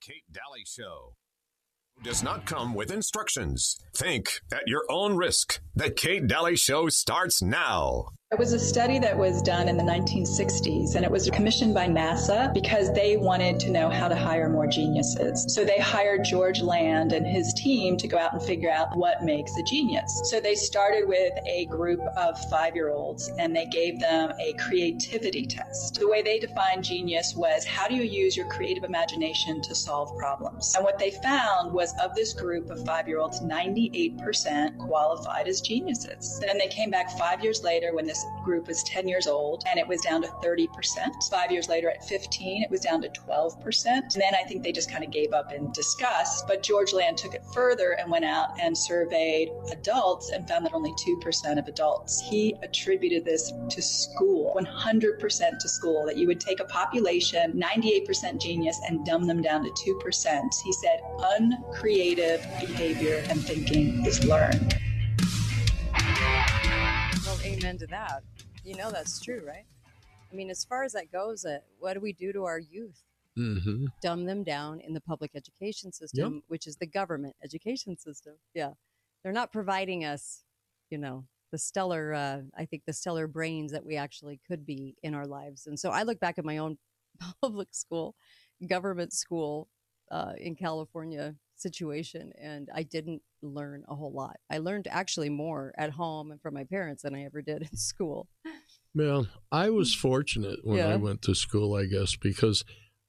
Kate Daly Show does not come with instructions. Think at your own risk. The Kate Daly Show starts now. It was a study that was done in the 1960s, and it was commissioned by NASA because they wanted to know how to hire more geniuses. So they hired George Land and his team to go out and figure out what makes a genius. So they started with a group of 5-year-olds, and they gave them a creativity test. The way they defined genius was, how do you use your creative imagination to solve problems? And what they found was, of this group of 5-year-olds, 98% qualified as geniuses. And they came back 5 years later when this group was 10 years old, and it was down to 30%. 5 years later at 15, it was down to 12%. And then I think they just kind of gave up in disgust. But George Land took it further and went out and surveyed adults and found that only 2% of adults. He attributed this to school, 100% to school, that you would take a population, 98% genius, and dumb them down to 2%. He said uncreative behavior and thinking is learned. Well, amen to that. You know that's true, right? I mean, as far as that goes, what do we do to our youth? Mm-hmm. Dumb them down in the public education system, which is the government education system. Yeah. They're not providing us, the stellar, I think the stellar brains that we actually could be in our lives. And so I look back at my own public school, government school in California situation, and I didn't learn a whole lot. I learned actually more at home and from my parents than I ever did in school. Well, I was fortunate when I went to school, I guess, because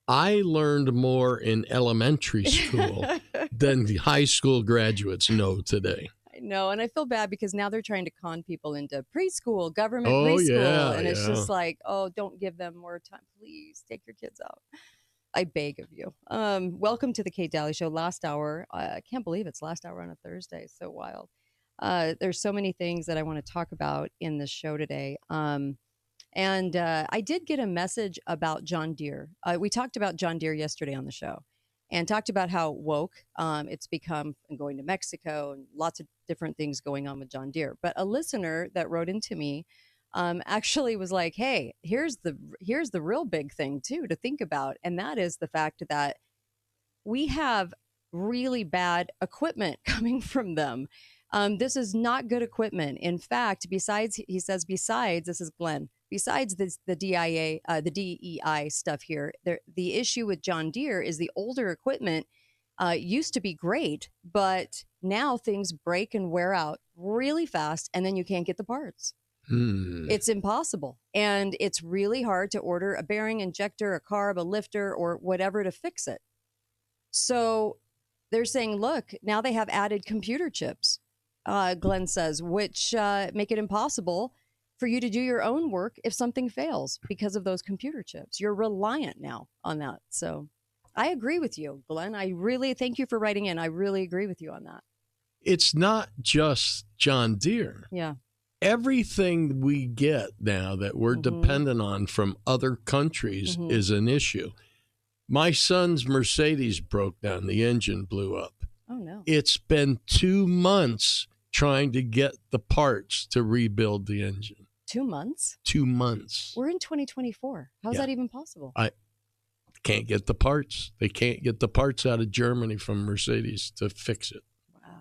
I learned more in elementary school than the high school graduates know today. I know, and I feel bad because now they're trying to con people into preschool, government preschool, and it's just like, oh, don't give them more time. Please take your kids out. I beg of you. Welcome to the Kate Daly Show. Last hour. I can't believe it's last hour on a Thursday. So wild. There's so many things that I want to talk about in this show today. And I did get a message about John Deere. We talked about John Deere yesterday on the show and talked about how woke it's become, and going to Mexico and lots of different things going on with John Deere. But a listener that wrote into me actually was like, hey, here's the real big thing too to think about. And that is the fact that we have really bad equipment coming from them. This is not good equipment. In fact, besides, this is Glenn, besides the DEI stuff here, the issue with John Deere is the older equipment used to be great, but now things break and wear out really fast, and then you can't get the parts. It's impossible. And it's really hard to order a bearing, injector, a carb, a lifter, or whatever to fix it. So they're saying, look, now they have added computer chips, Glenn says, which make it impossible for you to do your own work if something fails because of those computer chips. You're reliant now on that. So I agree with you, Glenn. I really thank you for writing in. I really agree with you on that. It's not just John Deere. Yeah. Everything we get now that we're dependent on from other countries is an issue. My son's Mercedes broke down. The engine blew up. Oh, no. It's been 2 months trying to get the parts to rebuild the engine. 2 months? 2 months. We're in 2024. How's that even possible? I can't get the parts. They can't get the parts out of Germany from Mercedes to fix it. Wow.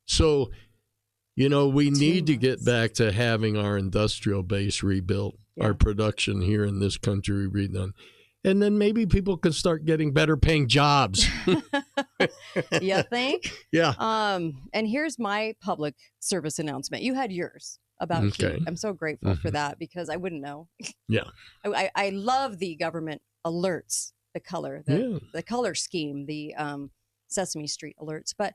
So, we need to get back to having our industrial base rebuilt, our production here in this country redone. And then maybe people can start getting better paying jobs. You think? Yeah. And here's my public service announcement. You had yours about heat. I'm so grateful for that because I wouldn't know. Yeah. I love the government alerts, the color scheme, the Sesame Street alerts, but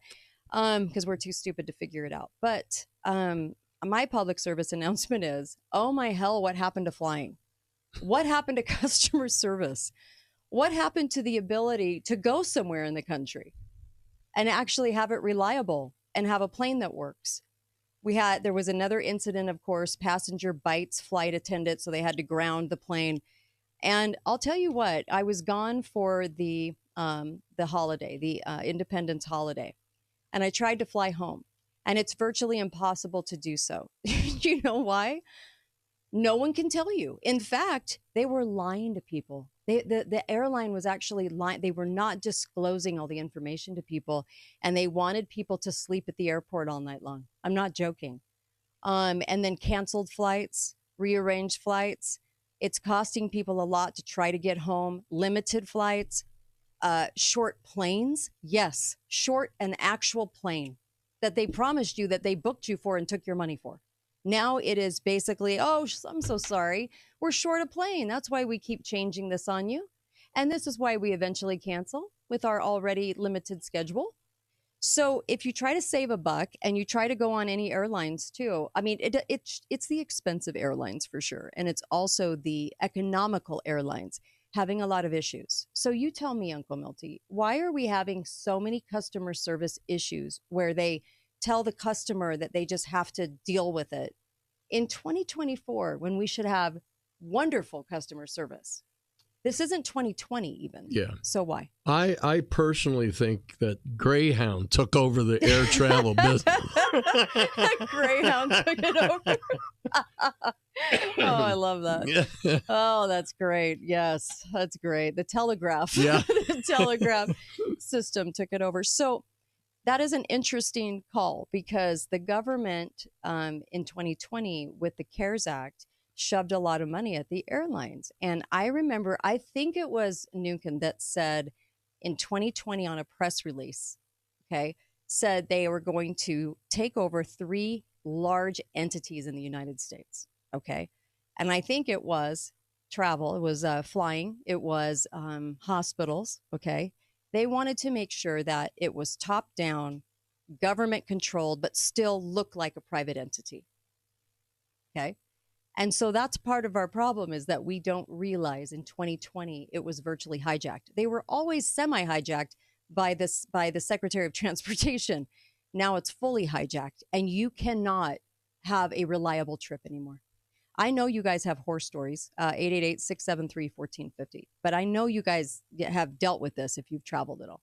because we're too stupid to figure it out. But my public service announcement is, oh my hell, what happened to flying? What happened to customer service? What happened to the ability to go somewhere in the country and actually have it reliable and have a plane that works? There was another incident, of course, passenger bites flight attendant, so they had to ground the plane. And I'll tell you what, I was gone for the holiday, the Independence holiday, and I tried to fly home, and it's virtually impossible to do so. Do you know why? No one can tell you. In fact, they were lying to people. The airline was actually lying. They were not disclosing all the information to people, and they wanted people to sleep at the airport all night long. I'm not joking. And then canceled flights, rearranged flights. It's costing people a lot to try to get home. Limited flights, short planes. Yes, short an actual plane that they promised you, that they booked you for and took your money for. Now it is basically, oh, I'm so sorry. We're short a plane. That's why we keep changing this on you. And this is why we eventually cancel with our already limited schedule. So if you try to save a buck and you try to go on any airlines too, I mean, it's the expensive airlines for sure. And it's also the economical airlines having a lot of issues. So you tell me, Uncle Milty, why are we having so many customer service issues where they tell the customer that they just have to deal with it in 2024 when we should have wonderful customer service? This isn't 2020 even. Yeah. So why? I personally think that Greyhound took over the air travel business. Greyhound took it over. Oh, I love that. Oh, that's great. Yes, that's great. The telegraph. Yeah. The telegraph system took it over. So that is an interesting call because the government in 2020 with the CARES Act shoved a lot of money at the airlines. And I remember, I think it was Nukin that said in 2020 on a press release, okay, said they were going to take over 3 large entities in the United States, okay? And I think it was travel, it was flying, it was hospitals, okay? They wanted to make sure that it was top down, government controlled, but still looked like a private entity, okay? And so that's part of our problem is that we don't realize in 2020 it was virtually hijacked. They were always semi-hijacked by the Secretary of Transportation. Now it's fully hijacked, and you cannot have a reliable trip anymore. I know you guys have horror stories, 888-673-1450, but I know you guys have dealt with this if you've traveled at all.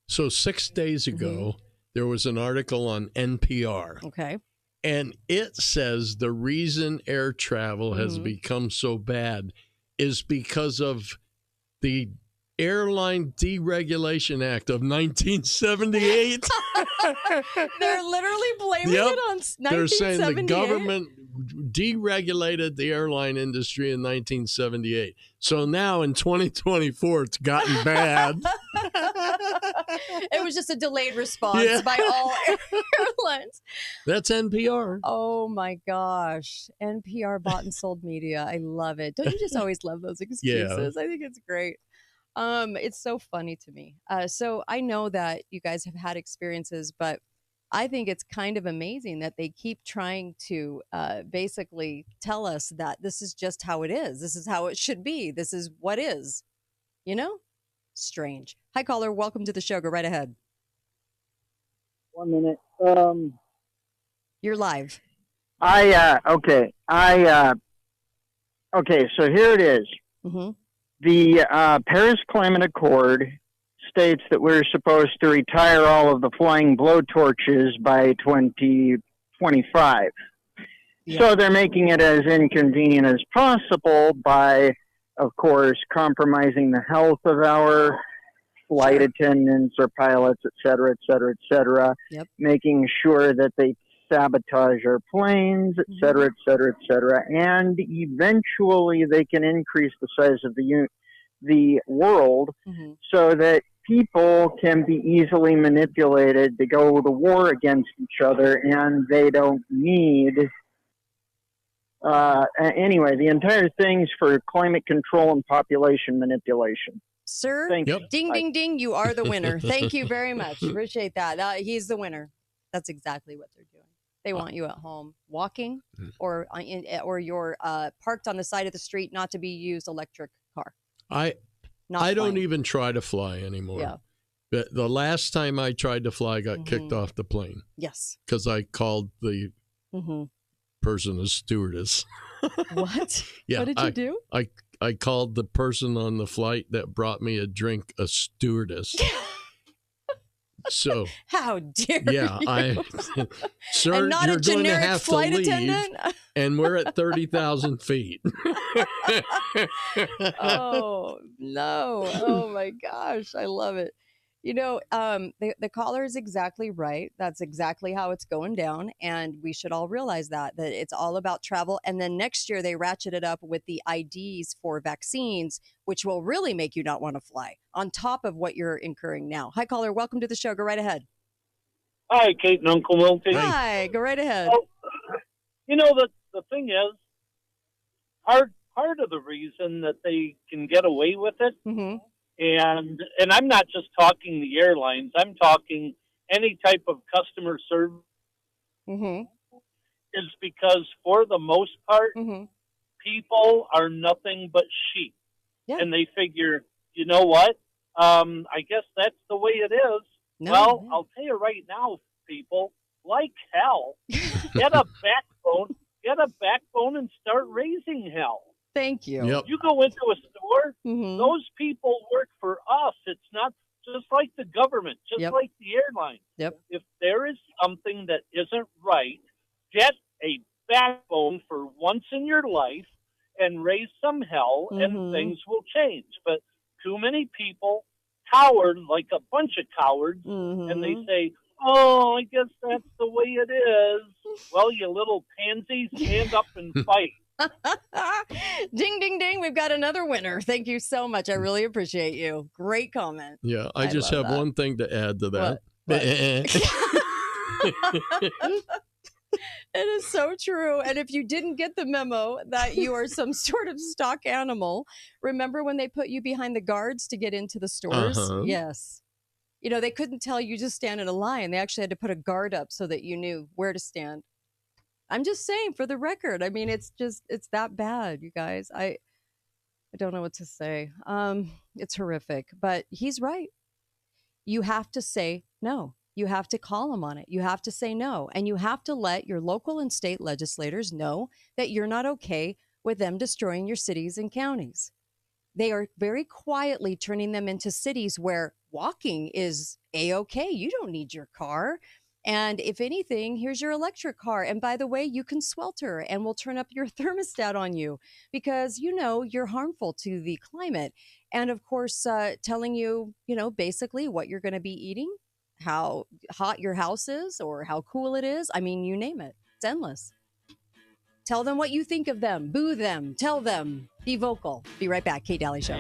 So 6 days ago, there was an article on NPR. Okay. And it says the reason air travel has become so bad is because of the Airline Deregulation Act of 1978. They're literally blaming it on 1978. They're saying the government deregulated the airline industry in 1978. So now in 2024, it's gotten bad. It was just a delayed response by all airlines. That's NPR. Oh my gosh. NPR bought and sold media. I love it. Don't you just always love those excuses? I think it's great. It's so funny to me. So I know that you guys have had experiences, but I think it's kind of amazing that they keep trying to basically tell us that this is just how it is. This is how it should be. This is what is, you know? Strange. Hi, caller. Welcome to the show. Go right ahead. 1 minute. You're live. Okay. So here it is. Mm-hmm. The Paris Climate Accord states that we're supposed to retire all of the flying blowtorches by 2025. Yeah. So they're making it as inconvenient as possible by, of course, compromising the health of our flight attendants or pilots, et cetera, et cetera, et cetera. Yep. Making sure that they sabotage our planes, et cetera, et cetera, et cetera. And eventually they can increase the size of the world so that people can be easily manipulated to go to war against each other, and they don't need... anyway, the entire thing's for climate control and population manipulation. Sir, ding, ding, ding, you are the winner. Thank you very much. Appreciate that. He's the winner. That's exactly what they're doing. They want you at home walking or you're parked on the side of the street, not to be used electric car. I don't even try to fly anymore. Yeah. The last time I tried to fly, I got kicked off the plane. Yes. Because I called the person a stewardess. What? Yeah. What did you do? I called the person on the flight that brought me a drink a stewardess. So how dare you? Sir, and not you're a generic going to have flight to leave. attendant. And we're at 30,000 feet. Oh, no. Oh, my gosh. I love it. You know, the caller is exactly right. That's exactly how it's going down. And we should all realize that it's all about travel. And then next year, they ratchet it up with the IDs for vaccines, which will really make you not want to fly on top of what you're incurring now. Hi, caller. Welcome to the show. Go right ahead. Hi, Kate and Uncle Milty. Hi. Go right ahead. Well, you know, the thing is, part of the reason that they can get away with it, mm-hmm. and I'm not just talking the airlines, I'm talking any type of customer service, mm-hmm. is because for the most part, mm-hmm. people are nothing but sheep. Yeah. And they figure, you know what, I guess that's the way it is. No, well, no. I'll tell you right now, people, like hell, get a backbone and start raising hell. Thank you. Yep. You go into a store, mm-hmm. those people work for us. It's not just like the government, just Yep. like the airline. Yep. If there is something that isn't right, get a backbone for once in your life and raise some hell, mm-hmm. and things will change. But too many people cower like a bunch of cowards, mm-hmm. and they say, oh, I guess that's the way it is. Well, you little pansies, stand up and fight. Ding, ding, ding. We've got another winner. Thank you so much. I really appreciate you. Great comment. Yeah, I just have that. one thing to add to that. What? It is so true. And if you didn't get the memo that you are some sort of stock animal, remember when they put you behind the guards to get into the stores? Uh-huh. Yes. You know, they couldn't tell you just stand in a line. They actually had to put a guard up so that you knew where to stand. I'm just saying, for the record. I mean, it's that bad, you guys. I don't know what to say. It's horrific, but he's right. You have to say no. You have to call them on it. You have to say no. And you have to let your local and state legislators know that you're not okay with them destroying your cities and counties. They are very quietly turning them into cities where walking is A-okay. You don't need your car. And if anything, here's your electric car. And by the way, you can swelter and we'll turn up your thermostat on you because, you know, you're harmful to the climate. And of course, telling you, you know, basically what you're going to be eating, how hot your house is or how cool it is. I mean, you name it. It's endless. Tell them what you think of them. Boo them. Tell them. Be vocal. Be right back. Kate Daly Show.